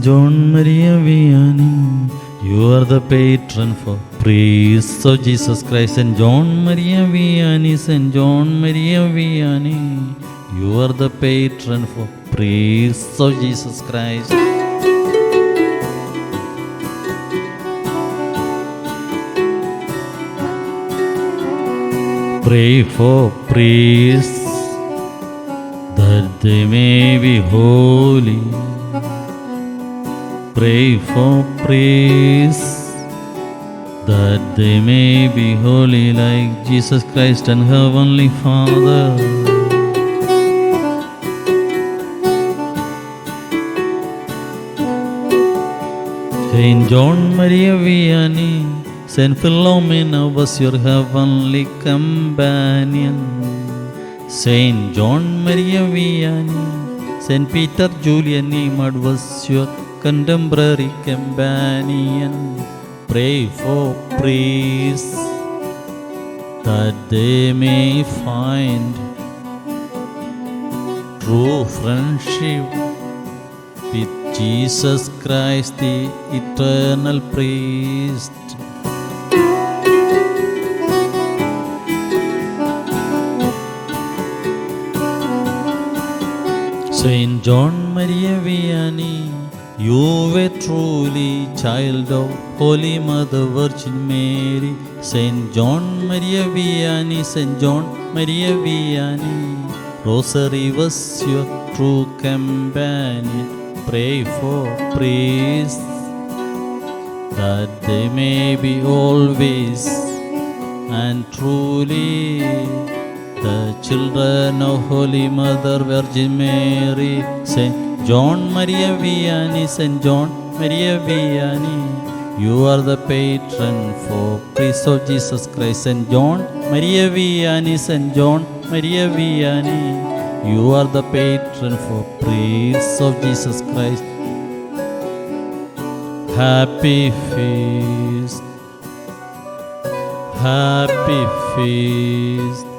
Saint John Maria Vianney, you are the patron for priests of Jesus Christ. Saint John Maria Vianney, Saint John Maria Vianney, you are the patron for priests of Jesus Christ. Pray for priests that they may be holy. Pray for priests that they may be holy like Jesus Christ and Heavenly Father. Saint John Maria Vianney, Saint Philomena was your heavenly companion. Saint John Maria Vianney, Saint Peter Julian Emad was your contemporary companion. Pray for priests that they may find true friendship with Jesus Christ, the eternal priest. Saint John Maria Vianney, you were truly child of Holy Mother Virgin Mary. Saint John Maria Vianney, Saint John Maria Vianney, Rosary was your true companion. Pray for priests that they may be always and truly the children of Holy Mother Virgin Mary. Saint John Maria Vianney, Saint John Maria Vianney, you are the patron for priests of Jesus Christ. Saint John Maria Vianney, Saint John Maria Vianney, you are the patron for priests of Jesus Christ. Happy feast, happy feast.